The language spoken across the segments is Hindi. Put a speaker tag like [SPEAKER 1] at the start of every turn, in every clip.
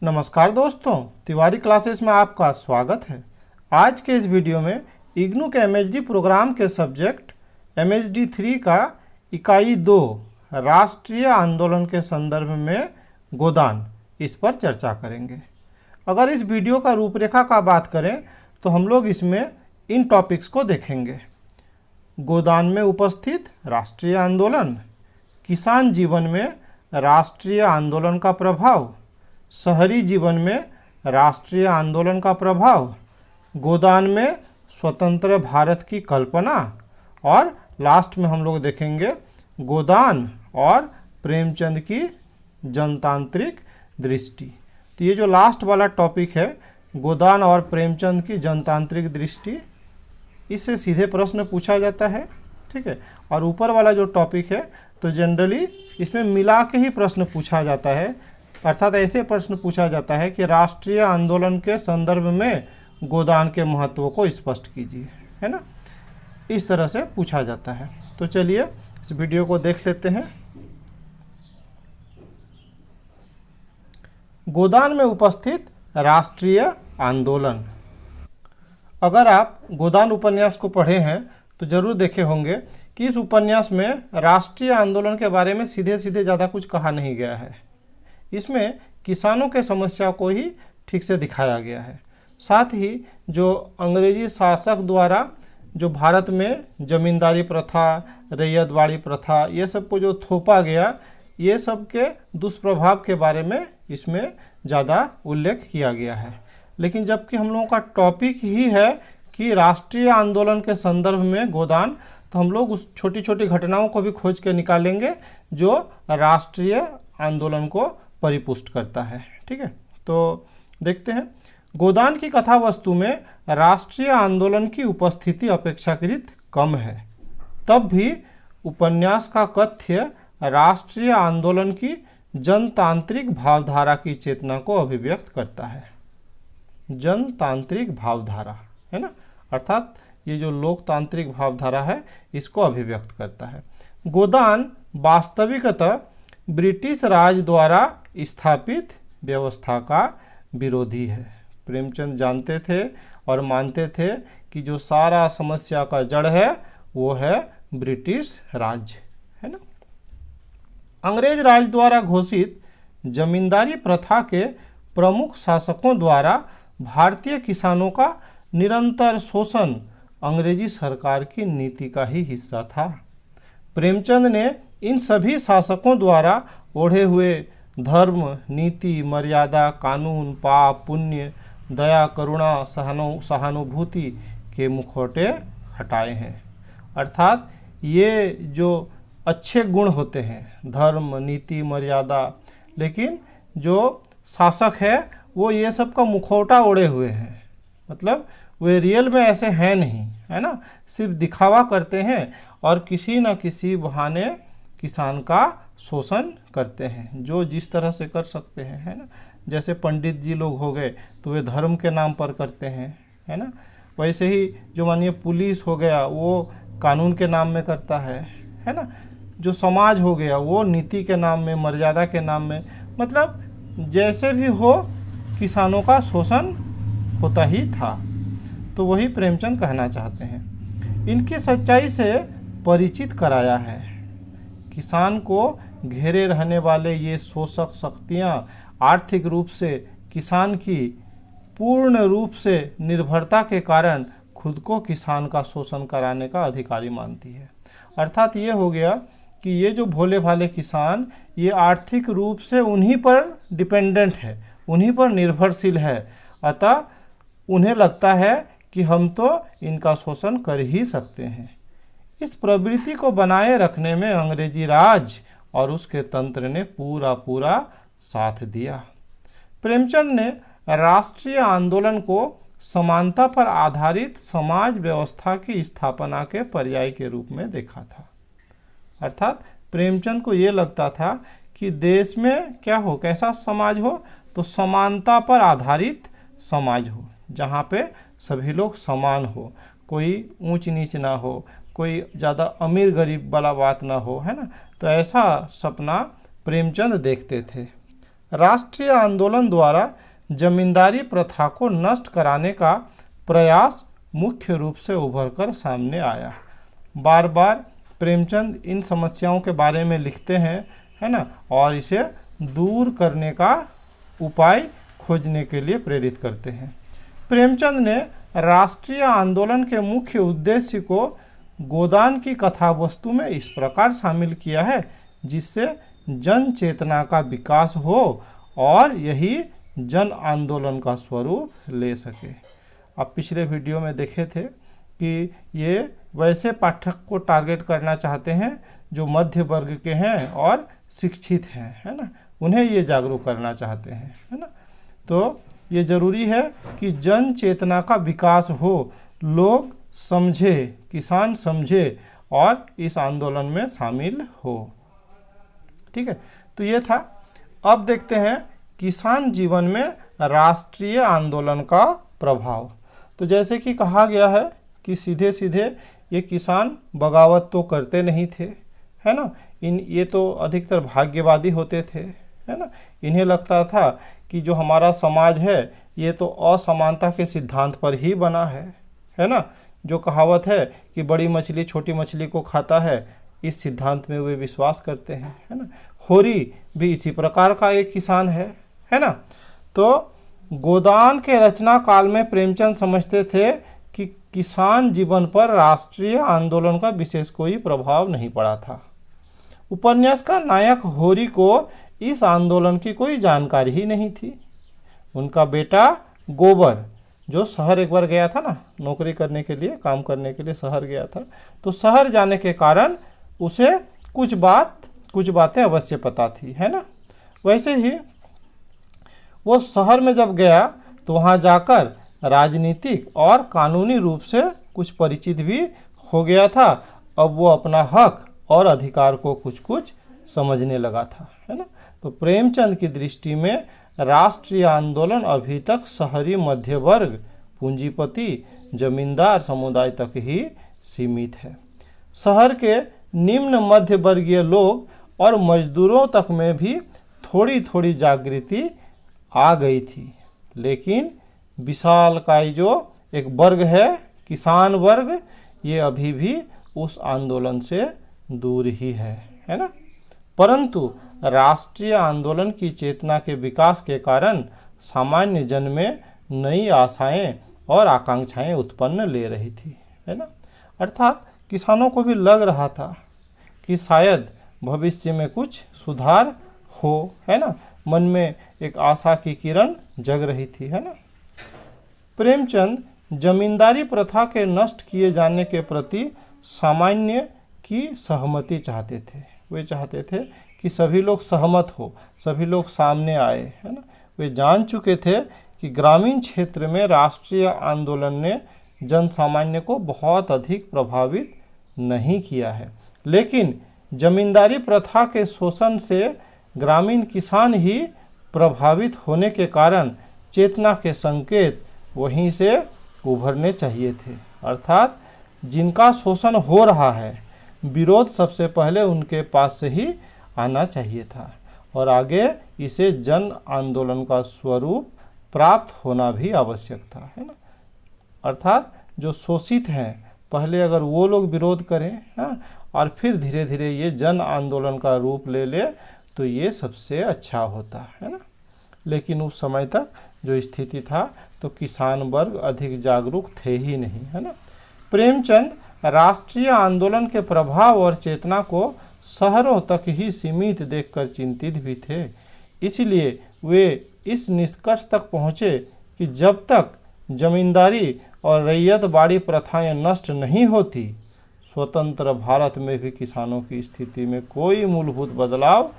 [SPEAKER 1] नमस्कार दोस्तों, तिवारी क्लासेस में आपका स्वागत है। आज के इस वीडियो में इग्नू के एमएचडी प्रोग्राम के सब्जेक्ट एमएचडी 3 का इकाई 2 राष्ट्रीय आंदोलन के संदर्भ में गोदान, इस पर चर्चा करेंगे। अगर इस वीडियो का रूपरेखा का बात करें तो हम लोग इसमें इन टॉपिक्स को देखेंगे। गोदान में उपस्थित राष्ट्रीय आंदोलन, किसान जीवन में राष्ट्रीय आंदोलन का प्रभाव, शहरी जीवन में राष्ट्रीय आंदोलन का प्रभाव, गोदान में स्वतंत्र भारत की कल्पना, और लास्ट में हम लोग देखेंगे गोदान और प्रेमचंद की जनतांत्रिक दृष्टि। तो ये जो लास्ट वाला टॉपिक है, गोदान और प्रेमचंद की जनतांत्रिक दृष्टि, इससे सीधे प्रश्न पूछा जाता है, ठीक है। और ऊपर वाला जो टॉपिक है तो जनरली इसमें मिला के ही प्रश्न पूछा जाता है, अर्थात ऐसे प्रश्न पूछा जाता है कि राष्ट्रीय आंदोलन के संदर्भ में गोदान के महत्व को स्पष्ट कीजिए, है ना। इस तरह से पूछा जाता है। तो चलिए इस वीडियो को देख लेते हैं। गोदान में उपस्थित राष्ट्रीय आंदोलन। अगर आप गोदान उपन्यास को पढ़े हैं तो जरूर देखे होंगे कि इस उपन्यास में राष्ट्रीय आंदोलन के बारे में सीधे सीधे ज़्यादा कुछ कहा नहीं गया है। इसमें किसानों के समस्या को ही ठीक से दिखाया गया है। साथ ही जो अंग्रेजी शासक द्वारा जो भारत में जमींदारी प्रथा, रैयतवाड़ी प्रथा, ये सब को जो थोपा गया, ये सब के दुष्प्रभाव के बारे में इसमें ज़्यादा उल्लेख किया गया है। लेकिन जबकि हम लोगों का टॉपिक ही है कि राष्ट्रीय आंदोलन के संदर्भ में गोदान, तो हम लोग उस छोटी छोटी घटनाओं को भी खोज के निकालेंगे जो राष्ट्रीय आंदोलन को परिपुष्ट करता है, ठीक है। तो देखते हैं। गोदान की कथा वस्तु में राष्ट्रीय आंदोलन की उपस्थिति अपेक्षाकृत कम है, तब भी उपन्यास का कथ्य राष्ट्रीय आंदोलन की जनतांत्रिक भावधारा की चेतना को अभिव्यक्त करता है। जनतांत्रिक भावधारा, है ना, अर्थात ये जो लोकतांत्रिक भावधारा है, इसको अभिव्यक्त करता है। गोदान वास्तविकतः ब्रिटिश राज द्वारा स्थापित व्यवस्था का विरोधी है। प्रेमचंद जानते थे और मानते थे कि जो सारा समस्या का जड़ है वो है ब्रिटिश राज, है ना। अंग्रेज राज द्वारा घोषित जमींदारी प्रथा के प्रमुख शासकों द्वारा भारतीय किसानों का निरंतर शोषण अंग्रेजी सरकार की नीति का ही हिस्सा था। प्रेमचंद ने इन सभी शासकों द्वारा ओढ़े हुए धर्म, नीति, मर्यादा, कानून, पाप, पुण्य, दया, करुणा, सहानुभूति के मुखौटे हटाए हैं। अर्थात ये जो अच्छे गुण होते हैं, धर्म, नीति, मर्यादा, लेकिन जो शासक है वो ये सब का मुखौटा ओढ़े हुए हैं, मतलब वे रियल में ऐसे हैं नहीं, है ना, सिर्फ दिखावा करते हैं और किसी न किसी बहाने किसान का शोषण करते हैं, जो जिस तरह से कर सकते हैं, है ना। जैसे पंडित जी लोग हो गए तो वे धर्म के नाम पर करते हैं, है ना। वैसे ही जो मानिए पुलिस हो गया वो कानून के नाम में करता है ना। जो समाज हो गया वो नीति के नाम में, मर्यादा के नाम में, मतलब जैसे भी हो किसानों का शोषण होता ही था। तो वही प्रेमचंद कहना चाहते हैं। इनकी सच्चाई से परिचित कराया है। किसान को घेरे रहने वाले ये शोषक शक्तियाँ आर्थिक रूप से किसान की पूर्ण रूप से निर्भरता के कारण खुद को किसान का शोषण कराने का अधिकारी मानती है। अर्थात ये हो गया कि ये जो भोले भाले किसान, ये आर्थिक रूप से उन्हीं पर डिपेंडेंट है, उन्हीं पर निर्भरशील है, अतः उन्हें लगता है कि हम तो इनका शोषण कर ही सकते हैं। इस प्रवृत्ति को बनाए रखने में अंग्रेजी राज और उसके तंत्र ने पूरा साथ दिया। प्रेमचंद ने राष्ट्रीय आंदोलन को समानता पर आधारित समाज व्यवस्था की स्थापना के पर्याय के रूप में देखा था। अर्थात प्रेमचंद को ये लगता था कि देश में क्या हो, कैसा समाज हो, तो समानता पर आधारित समाज हो, जहाँ पे सभी लोग समान हो, कोई ऊंच नीच ना हो, कोई ज़्यादा अमीर गरीब वाला बात ना हो, है ना। तो ऐसा सपना प्रेमचंद देखते थे। राष्ट्रीय आंदोलन द्वारा जमींदारी प्रथा को नष्ट कराने का प्रयास मुख्य रूप से उभरकर सामने आया। बार बार प्रेमचंद इन समस्याओं के बारे में लिखते हैं, है ना, और इसे दूर करने का उपाय खोजने के लिए प्रेरित करते हैं। प्रेमचंद ने राष्ट्रीय आंदोलन के मुख्य उद्देश्य को गोदान की कथा वस्तु में इस प्रकार शामिल किया है जिससे जन चेतना का विकास हो और यही जन आंदोलन का स्वरूप ले सके। आप पिछले वीडियो में देखे थे कि ये वैसे पाठक को टारगेट करना चाहते हैं जो मध्य वर्ग के हैं और शिक्षित हैं, है ना, उन्हें ये जागरूक करना चाहते हैं, है ना। तो ये ज़रूरी है कि जन चेतना का विकास हो, लोग समझे, किसान समझे और इस आंदोलन में शामिल हो। ठीक है, तो ये था। अब देखते हैं किसान जीवन में राष्ट्रीय आंदोलन का प्रभाव। तो जैसे कि कहा गया है कि सीधे सीधे ये किसान बगावत तो करते नहीं थे, है ना, ये तो अधिकतर भाग्यवादी होते थे, है ना। इन्हें लगता था कि जो हमारा समाज है ये तो असमानता के सिद्धांत पर ही बना है ना। जो कहावत है कि बड़ी मछली छोटी मछली को खाता है, इस सिद्धांत में वे विश्वास करते हैं, है ना। होरी भी इसी प्रकार का एक किसान है ना। तो गोदान के रचना काल में प्रेमचंद समझते थे कि किसान जीवन पर राष्ट्रीय आंदोलन का विशेष कोई प्रभाव नहीं पड़ा था। उपन्यास का नायक होरी को इस आंदोलन की कोई जानकारी ही नहीं थी। उनका बेटा गोबर जो शहर एक बार गया था ना, नौकरी करने के लिए, काम करने के लिए शहर गया था, तो शहर जाने के कारण उसे कुछ बातें अवश्य पता थी, है ना। वैसे ही वो शहर में जब गया तो वहाँ जाकर राजनीतिक और कानूनी रूप से कुछ परिचित भी हो गया था। अब वो अपना हक और अधिकार को कुछ समझने लगा था, है ना। तो प्रेमचंद की दृष्टि में राष्ट्रीय आंदोलन अभी तक शहरी मध्य वर्ग, पूंजीपति, जमींदार समुदाय तक ही सीमित है। शहर के निम्न मध्य वर्गीय लोग और मजदूरों तक में भी थोड़ी थोड़ी जागृति आ गई थी, लेकिन विशालकाय जो एक वर्ग है, किसान वर्ग, ये अभी भी उस आंदोलन से दूर ही है ना। परंतु राष्ट्रीय आंदोलन की चेतना के विकास के कारण सामान्य जन में नई आशाएं और आकांक्षाएं उत्पन्न ले रही थी, है ना। अर्थात किसानों को भी लग रहा था कि शायद भविष्य में कुछ सुधार हो, है ना। मन में एक आशा की किरण जग रही थी, है ना। प्रेमचंद जमींदारी प्रथा के नष्ट किए जाने के प्रति सामान्य की सहमति चाहते थे। वे चाहते थे कि सभी लोग सहमत हो, सभी लोग सामने आए, है ना। वे जान चुके थे कि ग्रामीण क्षेत्र में राष्ट्रीय आंदोलन ने जन सामान्य को बहुत अधिक प्रभावित नहीं किया है, लेकिन जमींदारी प्रथा के शोषण से ग्रामीण किसान ही प्रभावित होने के कारण चेतना के संकेत वहीं से उभरने चाहिए थे। अर्थात जिनका शोषण हो रहा है, विरोध सबसे पहले उनके पास से ही आना चाहिए था और आगे इसे जन आंदोलन का स्वरूप प्राप्त होना भी आवश्यक था, है ना। अर्थात जो शोषित हैं, पहले अगर वो लोग विरोध करें, हाँ, और फिर धीरे धीरे ये जन आंदोलन का रूप ले तो ये सबसे अच्छा होता है ना। लेकिन उस समय तक जो स्थिति था तो किसान वर्ग अधिक जागरूक थे ही नहीं, है ना। प्रेमचंद राष्ट्रीय आंदोलन के प्रभाव और चेतना को शहरों तक ही सीमित देखकर चिंतित भी थे। इसलिए वे इस निष्कर्ष तक पहुँचे कि जब तक जमींदारी और रैयतबाड़ी प्रथाएं नष्ट नहीं होती, स्वतंत्र भारत में भी किसानों की स्थिति में कोई मूलभूत बदलाव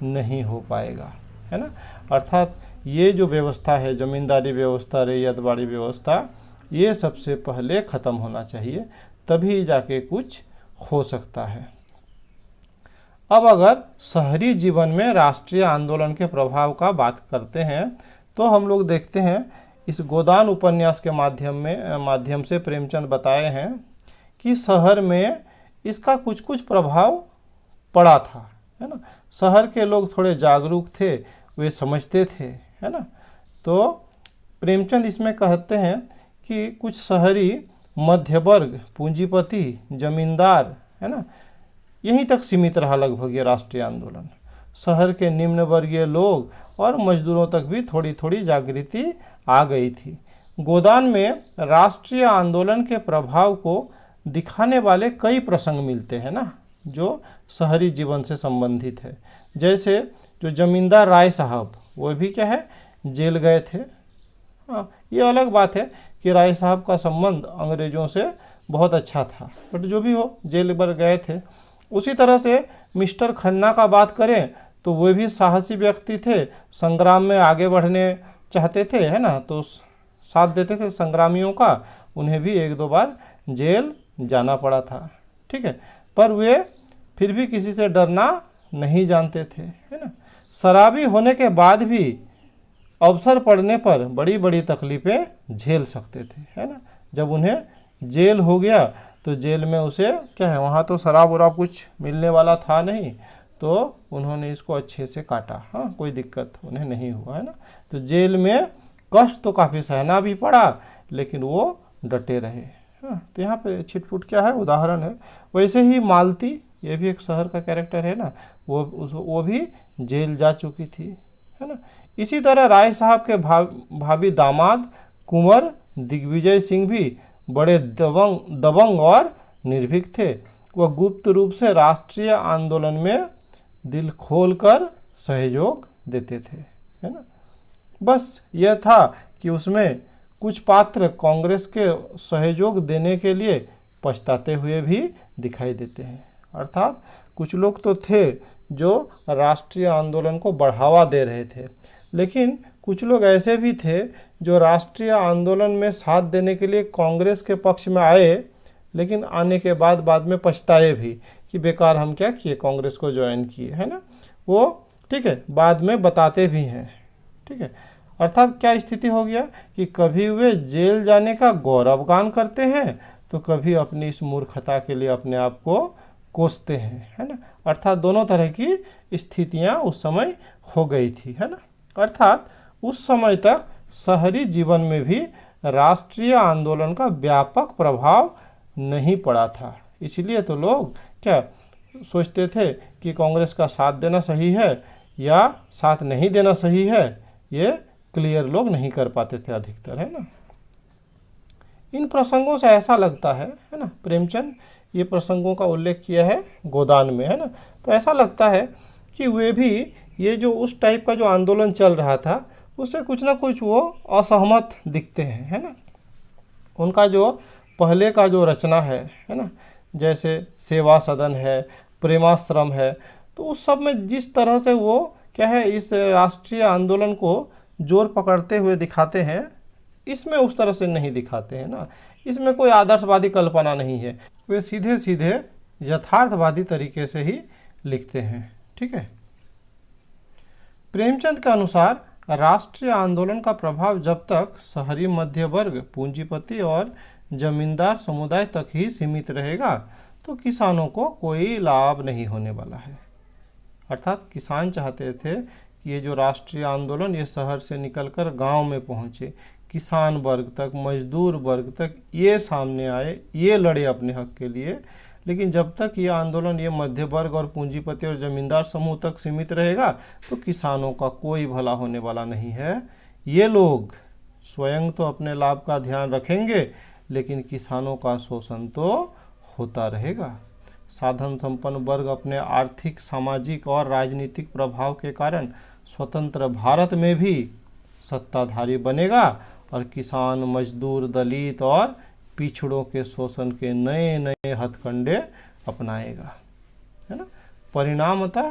[SPEAKER 1] नहीं हो पाएगा, है ना। अर्थात ये जो व्यवस्था है, जमींदारी व्यवस्था, रैयतबाड़ी व्यवस्था, ये सबसे पहले ख़त्म होना चाहिए, तभी जाके कुछ हो सकता है। अब अगर शहरी जीवन में राष्ट्रीय आंदोलन के प्रभाव का बात करते हैं तो हम लोग देखते हैं इस गोदान उपन्यास के माध्यम से प्रेमचंद बताए हैं कि शहर में इसका कुछ प्रभाव पड़ा था, है ना। शहर के लोग थोड़े जागरूक थे वे समझते थे, है ना। तो प्रेमचंद इसमें कहते हैं कि कुछ शहरी मध्य वर्ग, पूंजीपति, जमींदार, है ना, यहीं तक सीमित रहा लगभग ये राष्ट्रीय आंदोलन। शहर के निम्न वर्गीय लोग और मजदूरों तक भी थोड़ी थोड़ी जागृति आ गई थी। गोदान में राष्ट्रीय आंदोलन के प्रभाव को दिखाने वाले कई प्रसंग मिलते हैं ना, जो शहरी जीवन से संबंधित है। जैसे जो जमींदार राय साहब, वो भी क्या है, जेल गए थे। हाँ, ये अलग बात है कि राय साहब का संबंध अंग्रेज़ों से बहुत अच्छा था, बट जो भी हो, जेल पर गए थे। उसी तरह से मिस्टर खन्ना का बात करें तो वे भी साहसी व्यक्ति थे, संग्राम में आगे बढ़ने चाहते थे, है ना, तो साथ देते थे संग्रामियों का। उन्हें भी एक दो बार जेल जाना पड़ा था, ठीक है, पर वे फिर भी किसी से डरना नहीं जानते थे, है ना। शराबी होने के बाद भी अवसर पड़ने पर बड़ी बड़ी तकलीफ़ें झेल सकते थे, है ना। जब उन्हें जेल हो गया तो जेल में उसे क्या है, वहाँ तो शराब वराब कुछ मिलने वाला था नहीं, तो उन्होंने इसको अच्छे से काटा। हाँ, कोई दिक्कत उन्हें नहीं हुआ, है ना। तो जेल में कष्ट तो काफ़ी सहना भी पड़ा, लेकिन वो डटे रहे। हाँ, तो यहाँ पे छिटपुट क्या है, उदाहरण है। वैसे ही मालती, ये भी एक शहर का कैरेक्टर है ना, वो भी जेल जा चुकी थी, है ना। इसी तरह राय साहब के भावी दामाद कुंवर दिग्विजय सिंह भी बड़े दबंग और निर्भीक थे। वह गुप्त रूप से राष्ट्रीय आंदोलन में दिल खोलकर सहयोग देते थे, है ना। बस यह था कि उसमें कुछ पात्र कांग्रेस के सहयोग देने के लिए पछताते हुए भी दिखाई देते हैं। अर्थात कुछ लोग तो थे जो राष्ट्रीय आंदोलन को बढ़ावा दे रहे थे, लेकिन कुछ लोग ऐसे भी थे जो राष्ट्रीय आंदोलन में साथ देने के लिए कांग्रेस के पक्ष में आए, लेकिन आने के बाद में पछताए भी कि बेकार हम क्या किए, कांग्रेस को ज्वाइन किए, है ना। वो ठीक है, बाद में बताते भी हैं, ठीक है। अर्थात क्या स्थिति हो गया कि कभी वे जेल जाने का गौरवगान करते हैं, तो कभी अपनी इस मूर्खता के लिए अपने आप को कोसते हैं, है ना। अर्थात दोनों तरह की स्थितियां उस समय हो गई थी, है ना। अर्थात उस समय तक शहरी जीवन में भी राष्ट्रीय आंदोलन का व्यापक प्रभाव नहीं पड़ा था। इसलिए तो लोग क्या सोचते थे कि कांग्रेस का साथ देना सही है या साथ नहीं देना सही है, ये क्लियर लोग नहीं कर पाते थे अधिकतर, है ना। इन प्रसंगों से ऐसा लगता है ना, प्रेमचंद ये प्रसंगों का उल्लेख किया है गोदान में, है ना। तो ऐसा लगता है कि वे भी ये जो उस टाइप का जो आंदोलन चल रहा था उससे कुछ ना कुछ वो असहमत दिखते हैं, है ना। उनका जो पहले का जो रचना है ना, जैसे सेवा सदन है, प्रेमाश्रम है, तो उस सब में जिस तरह से वो क्या है इस राष्ट्रीय आंदोलन को जोर पकड़ते हुए दिखाते हैं, इसमें उस तरह से नहीं दिखाते हैं ना। इसमें कोई आदर्शवादी कल्पना नहीं है, वे सीधे सीधे यथार्थवादी तरीके से ही लिखते हैं, ठीक है। प्रेमचंद के अनुसार राष्ट्रीय आंदोलन का प्रभाव जब तक शहरी मध्य वर्ग, पूंजीपति और जमींदार समुदाय तक ही सीमित रहेगा तो किसानों को कोई लाभ नहीं होने वाला है। अर्थात किसान चाहते थे कि ये जो राष्ट्रीय आंदोलन ये शहर से निकलकर गांव में पहुंचे, किसान वर्ग तक, मजदूर वर्ग तक ये सामने आए, ये लड़े अपने हक के लिए। लेकिन जब तक ये आंदोलन ये मध्य वर्ग और पूंजीपति और जमींदार समूह तक सीमित रहेगा तो किसानों का कोई भला होने वाला नहीं है। ये लोग स्वयं तो अपने लाभ का ध्यान रखेंगे, लेकिन किसानों का शोषण तो होता रहेगा। साधन संपन्न वर्ग अपने आर्थिक, सामाजिक और राजनीतिक प्रभाव के कारण स्वतंत्र भारत में भी सत्ताधारी बनेगा और किसान, मजदूर, दलित और पिछड़ों के शोषण के नए नए हथकंडे अपनाएगा, है ना। परिणामतः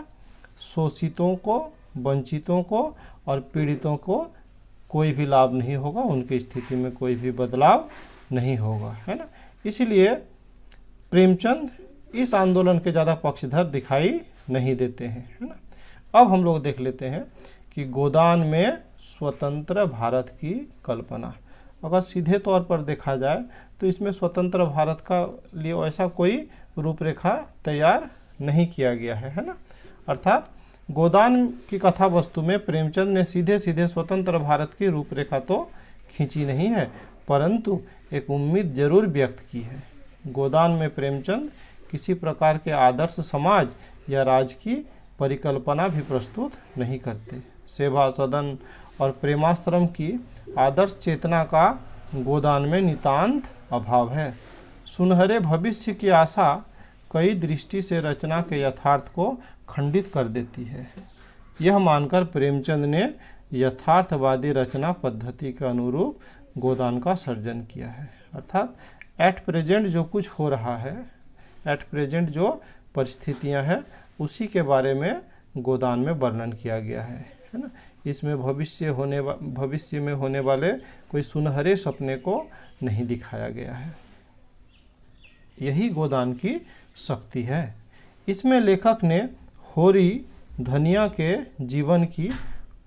[SPEAKER 1] शोषितों को, वंचितों को और पीड़ितों को कोई भी लाभ नहीं होगा, उनकी स्थिति में कोई भी बदलाव नहीं होगा, है ना। इसलिए प्रेमचंद इस आंदोलन के ज़्यादा पक्षधर दिखाई नहीं देते हैं, है ना। अब हम लोग देख लेते हैं कि गोदान में स्वतंत्र भारत की कल्पना। अगर सीधे तौर पर देखा जाए तो इसमें स्वतंत्र भारत का लिए ऐसा कोई रूपरेखा तैयार नहीं किया गया है ना। अर्थात गोदान की कथा वस्तु में प्रेमचंद ने सीधे सीधे स्वतंत्र भारत की रूपरेखा तो खींची नहीं है, परंतु एक उम्मीद जरूर व्यक्त की है। गोदान में प्रेमचंद किसी प्रकार के आदर्श समाज या राज की परिकल्पना भी प्रस्तुत नहीं करते। सेवा सदन और प्रेमाश्रम की आदर्श चेतना का गोदान में नितांत अभाव है। सुनहरे भविष्य की आशा कई दृष्टि से रचना के यथार्थ को खंडित कर देती है। यह मानकर प्रेमचंद ने यथार्थवादी रचना पद्धति के अनुरूप गोदान का सर्जन किया है। अर्थात एट प्रेजेंट जो कुछ हो रहा है, एट प्रेजेंट जो परिस्थितियां हैं, उसी के बारे में गोदान में वर्णन किया गया है ना। इसमें भविष्य में होने वाले कोई सुनहरे सपने को नहीं दिखाया गया है। यही गोदान की शक्ति है। इसमें लेखक ने होरी धनिया के जीवन की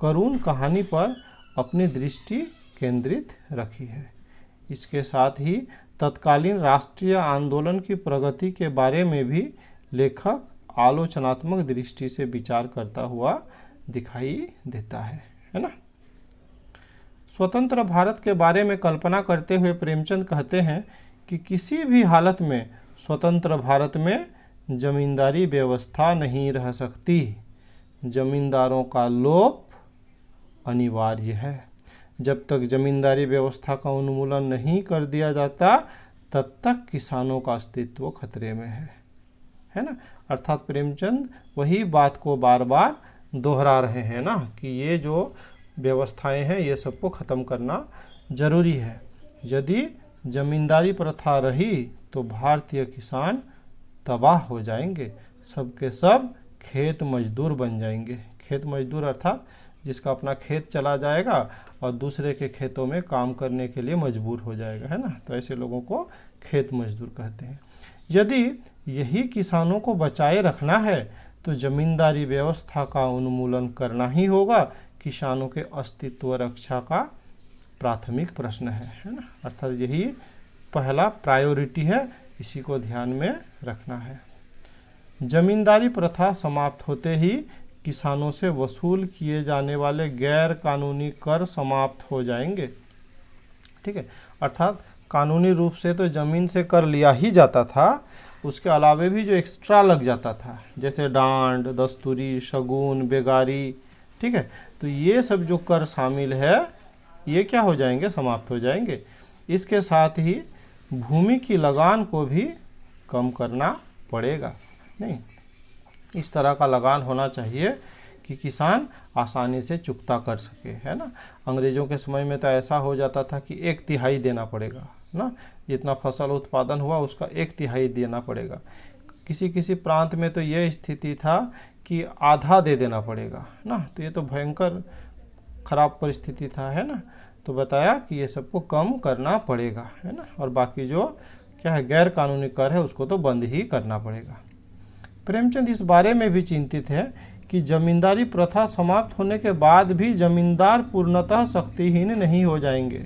[SPEAKER 1] करुण कहानी पर अपनी दृष्टि केंद्रित रखी है। इसके साथ ही तत्कालीन राष्ट्रीय आंदोलन की प्रगति के बारे में भी लेखक आलोचनात्मक दृष्टि से विचार करता हुआ दिखाई देता है ना। स्वतंत्र भारत के बारे में कल्पना करते हुए प्रेमचंद कहते हैं कि किसी भी हालत में स्वतंत्र भारत में जमींदारी व्यवस्था नहीं रह सकती। जमींदारों का लोप अनिवार्य है। जब तक जमींदारी व्यवस्था का उन्मूलन नहीं कर दिया जाता, तब तक किसानों का अस्तित्व खतरे में है ना। अर्थात प्रेमचंद वही बात को बार बार दोहरा रहे हैं ना कि ये जो व्यवस्थाएं हैं ये सबको ख़त्म करना जरूरी है। यदि जमींदारी प्रथा रही तो भारतीय किसान तबाह हो जाएंगे, सबके सब खेत मजदूर बन जाएंगे। खेत मजदूर अर्थात जिसका अपना खेत चला जाएगा और दूसरे के खेतों में काम करने के लिए मजबूर हो जाएगा, है ना। तो ऐसे लोगों को खेत मजदूर कहते हैं। यदि यही किसानों को बचाए रखना है तो जमींदारी व्यवस्था का उन्मूलन करना ही होगा। किसानों के अस्तित्व रक्षा का प्राथमिक प्रश्न है ना। अर्थात यही पहला प्रायोरिटी है, इसी को ध्यान में रखना है। जमींदारी प्रथा समाप्त होते ही किसानों से वसूल किए जाने वाले गैर कानूनी कर समाप्त हो जाएंगे। ठीक है, अर्थात कानूनी रूप से तो ज़मीन से कर लिया ही जाता था, उसके अलावे भी जो एक्स्ट्रा लग जाता था जैसे डांड, दस्तूरी, शगुन, बेगारी, ठीक है, तो ये सब जो कर शामिल है ये क्या हो जाएंगे, समाप्त हो जाएंगे। इसके साथ ही भूमि की लगान को भी कम करना पड़ेगा। नहीं, इस तरह का लगान होना चाहिए कि किसान आसानी से चुकता कर सके, है ना। अंग्रेज़ों के समय में तो ऐसा हो जाता था कि 1/3 देना पड़ेगा ना, जितना फसल उत्पादन हुआ उसका 1/3 देना पड़ेगा। किसी किसी प्रांत में तो यह स्थिति था कि आधा दे देना पड़ेगा ना। तो ये तो भयंकर खराब परिस्थिति था, है ना। तो बताया कि ये सबको कम करना पड़ेगा, है ना। और बाकी जो क्या है गैर कानूनी कर है उसको तो बंद ही करना पड़ेगा। प्रेमचंद इस बारे में भी चिंतित है कि जमींदारी प्रथा समाप्त होने के बाद भी जमींदार पूर्णतः शक्तिहीन नहीं हो जाएंगे।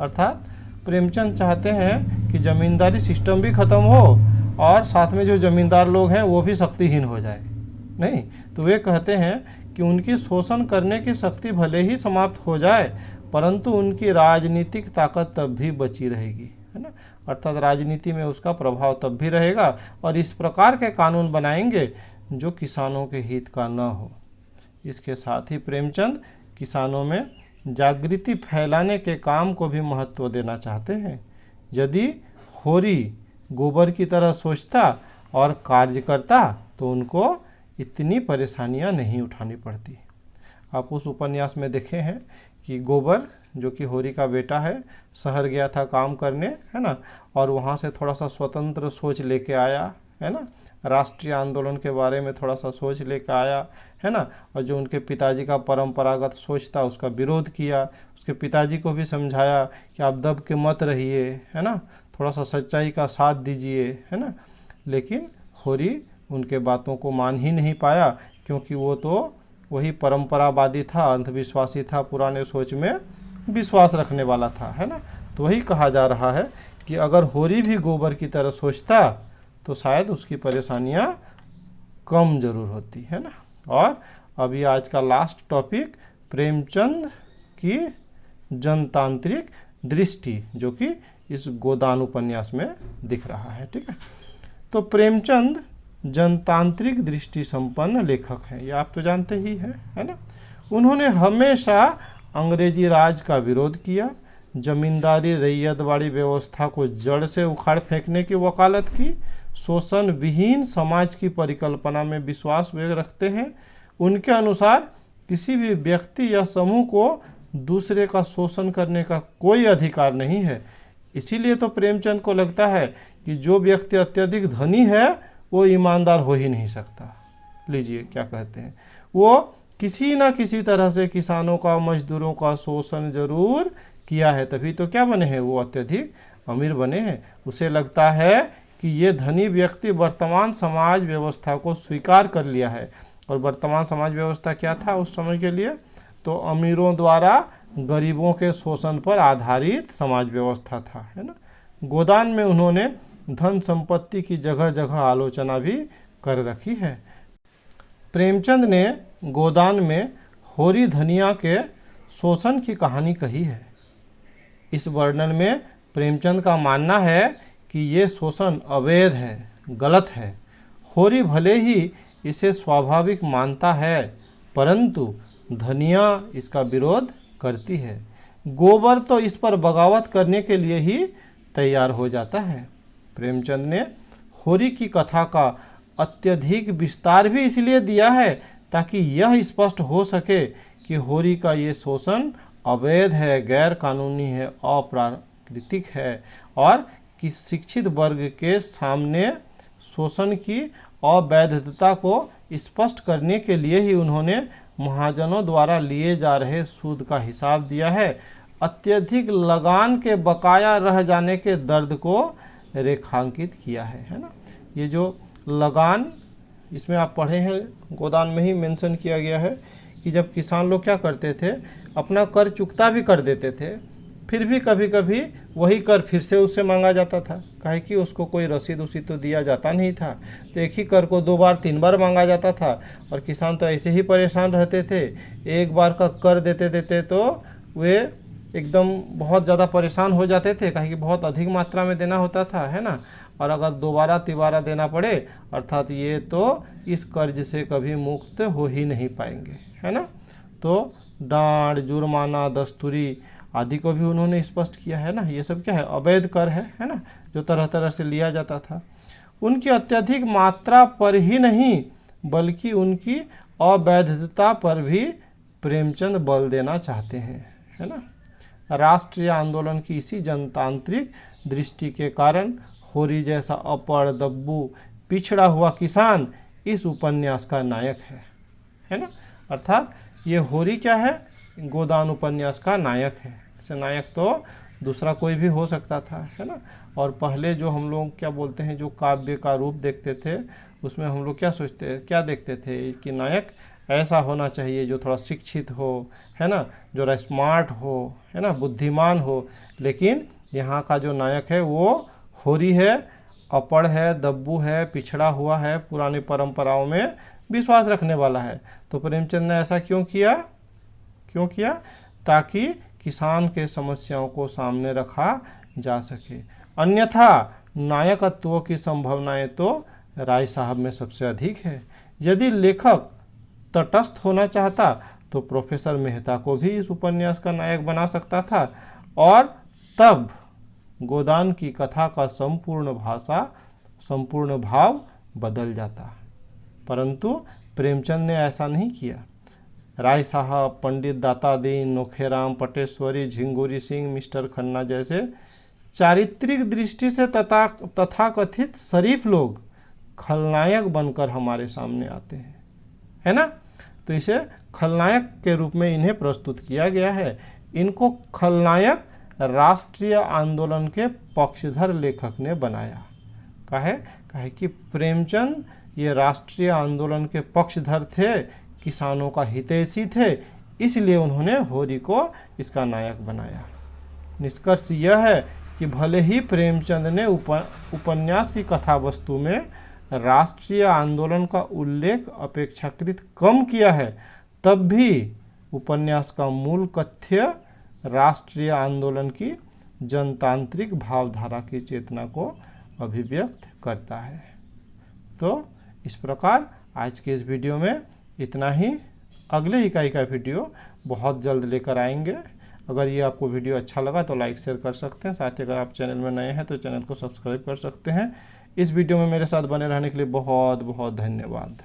[SPEAKER 1] अर्थात प्रेमचंद चाहते हैं कि जमींदारी सिस्टम भी ख़त्म हो और साथ में जो जमींदार लोग हैं वो भी शक्तिहीन हो जाए। नहीं, तो वे कहते हैं कि उनकी शोषण करने की शक्ति भले ही समाप्त हो जाए, परंतु उनकी राजनीतिक ताकत तब भी बची रहेगी, है ना। अर्थात राजनीति में उसका प्रभाव तब भी रहेगा और इस प्रकार के कानून बनाएंगे जो किसानों के हित का न हो। इसके साथ ही प्रेमचंद किसानों में जागृति फैलाने के काम को भी महत्व देना चाहते हैं। यदि होरी गोबर की तरह सोचता और कार्य करता तो उनको इतनी परेशानियां नहीं उठानी पड़ती। आप उस उपन्यास में देखे हैं कि गोबर जो कि होरी का बेटा है शहर गया था काम करने, है ना, और वहाँ से थोड़ा सा स्वतंत्र सोच लेके आया, है ना, राष्ट्रीय आंदोलन के बारे में थोड़ा सा सोच लेके आया, है ना, और जो उनके पिताजी का परंपरागत सोच था उसका विरोध किया। उसके पिताजी को भी समझाया कि आप दब के मत रहिए, है ना, थोड़ा सा सच्चाई का साथ दीजिए, है ना। लेकिन होरी उनके बातों को मान ही नहीं पाया क्योंकि वो तो वही परंपरावादी था, अंधविश्वासी था, पुराने सोच में विश्वास रखने वाला था, है ना। तो वही कहा जा रहा है कि अगर होरी भी गोबर की तरह सोचता तो शायद उसकी परेशानियां कम जरूर होती, है ना, और अभी आज का लास्ट टॉपिक प्रेमचंद की जनतांत्रिक दृष्टि, जो कि इस गोदान उपन्यास में दिख रहा है। ठीक है, तो प्रेमचंद जनतांत्रिक दृष्टि संपन्न लेखक हैं, ये आप तो जानते ही हैं, है ना। उन्होंने हमेशा अंग्रेजी राज का विरोध किया, जमींदारी रैयतवाड़ी व्यवस्था को जड़ से उखाड़ फेंकने की वकालत की, शोषण विहीन समाज की परिकल्पना में विश्वास वे रखते हैं। उनके अनुसार किसी भी व्यक्ति या समूह को दूसरे का शोषण करने का कोई अधिकार नहीं है। इसीलिए तो प्रेमचंद को लगता है कि जो व्यक्ति अत्यधिक धनी है वो ईमानदार हो ही नहीं सकता। लीजिए क्या कहते हैं, वो किसी न किसी तरह से किसानों का, मजदूरों का शोषण जरूर किया है, तभी तो क्या बने हैं, वो अत्यधिक अमीर बने हैं। उसे लगता है कि ये धनी व्यक्ति वर्तमान समाज व्यवस्था को स्वीकार कर लिया है। और वर्तमान समाज व्यवस्था क्या था उस समय के लिए, तो अमीरों द्वारा गरीबों के शोषण पर आधारित समाज व्यवस्था था, है ना। गोदान में उन्होंने धन संपत्ति की जगह जगह आलोचना भी कर रखी है। प्रेमचंद ने गोदान में होरी धनिया के शोषण की कहानी कही है। इस वर्णन में प्रेमचंद का मानना है कि ये शोषण अवैध है, गलत है। होरी भले ही इसे स्वाभाविक मानता है, परंतु धनिया इसका विरोध करती है। गोबर तो इस पर बगावत करने के लिए ही तैयार हो जाता है। प्रेमचंद ने होरी की कथा का अत्यधिक विस्तार भी इसलिए दिया है ताकि यह स्पष्ट हो सके कि होरी का ये शोषण अवैध है, गैर कानूनी है, अप्राकृतिक है, और कि शिक्षित वर्ग के सामने शोषण की अवैधता को स्पष्ट करने के लिए ही उन्होंने महाजनों द्वारा लिए जा रहे सूद का हिसाब दिया है। अत्यधिक लगान के बकाया रह जाने के दर्द को रेखांकित किया है ना। ये जो लगान, इसमें आप पढ़े हैं, गोदान में ही मेंशन किया गया है कि जब किसान लोग क्या करते थे, अपना कर चुकता भी कर देते थे, फिर भी कभी कभी वही कर फिर से उससे मांगा जाता था, काहे कि उसको कोई रसीद उसीद तो दिया जाता नहीं था। तो एक ही कर को 2 बार 3 बार मांगा जाता था, और किसान तो ऐसे ही परेशान रहते थे। एक बार का कर देते देते तो वे एकदम बहुत ज़्यादा परेशान हो जाते थे, काहे कि बहुत अधिक मात्रा में देना होता था, है ना। और अगर दोबारा तिबारा देना पड़े, अर्थात ये तो इस कर्ज से कभी मुक्त हो ही नहीं पाएंगे, है ना। तो डांड, जुर्माना, दस्तूरी आदि को भी उन्होंने स्पष्ट किया है ना। ये सब क्या है, अवैध कर है ना, जो तरह तरह से लिया जाता था। उनकी अत्यधिक मात्रा पर ही नहीं बल्कि उनकी अवैधता पर भी प्रेमचंद बल देना चाहते हैं, है ना। राष्ट्रीय आंदोलन की इसी जनतांत्रिक दृष्टि के कारण होरी जैसा अपढ़, दब्बू, पिछड़ा हुआ किसान इस उपन्यास का नायक है ना। अर्थात ये होरी क्या है, गोदान उपन्यास का नायक है। ऐसे नायक तो दूसरा कोई भी हो सकता था, है ना। और पहले जो हम लोग क्या बोलते हैं, जो काव्य का रूप देखते थे, उसमें हम लोग क्या सोचते, क्या देखते थे कि नायक ऐसा होना चाहिए जो थोड़ा शिक्षित हो, है ना, जो स्मार्ट हो, है ना, बुद्धिमान हो। लेकिन यहाँ का जो नायक है वो होरी है, अपढ़ है, दब्बू है, पिछड़ा हुआ है, पुरानी परंपराओं में विश्वास रखने वाला है। तो प्रेमचंद ने ऐसा क्यों किया? ताकि किसान के समस्याओं को सामने रखा जा सके। अन्यथा नायकत्व की संभावनाएं तो राय साहब में सबसे अधिक है। यदि लेखक तटस्थ होना चाहता तो प्रोफेसर मेहता को भी इस उपन्यास का नायक बना सकता था, और तब गोदान की कथा का संपूर्ण भाव बदल जाता। परंतु प्रेमचंद ने ऐसा नहीं किया। राय साहब, पंडित दाता दीन, नोखेराम, पटेश्वरी, झिंगुरी सिंह, मिस्टर खन्ना जैसे चारित्रिक दृष्टि से तथाकथित शरीफ लोग खलनायक बनकर हमारे सामने आते हैं, है ना। तो इसे खलनायक के रूप में इन्हें प्रस्तुत किया गया है। इनको खलनायक राष्ट्रीय आंदोलन के पक्षधर लेखक ने बनाया। काहे कि प्रेमचंद ये राष्ट्रीय आंदोलन के पक्षधर थे, किसानों का हितैषी थे, इसलिए उन्होंने होरी को इसका नायक बनाया। निष्कर्ष यह है कि भले ही प्रेमचंद ने उपन्यास की कथा वस्तु में राष्ट्रीय आंदोलन का उल्लेख अपेक्षाकृत कम किया है, तब भी उपन्यास का मूल कथ्य राष्ट्रीय आंदोलन की जनतांत्रिक भावधारा की चेतना को अभिव्यक्त करता है। तो इस प्रकार आज के इस वीडियो में इतना ही। अगले इकाई का वीडियो बहुत जल्द लेकर आएंगे। अगर ये आपको वीडियो अच्छा लगा तो लाइक शेयर कर सकते हैं। साथ ही अगर आप चैनल में नए हैं तो चैनल को सब्सक्राइब कर सकते हैं। इस वीडियो में मेरे साथ बने रहने के लिए बहुत बहुत धन्यवाद।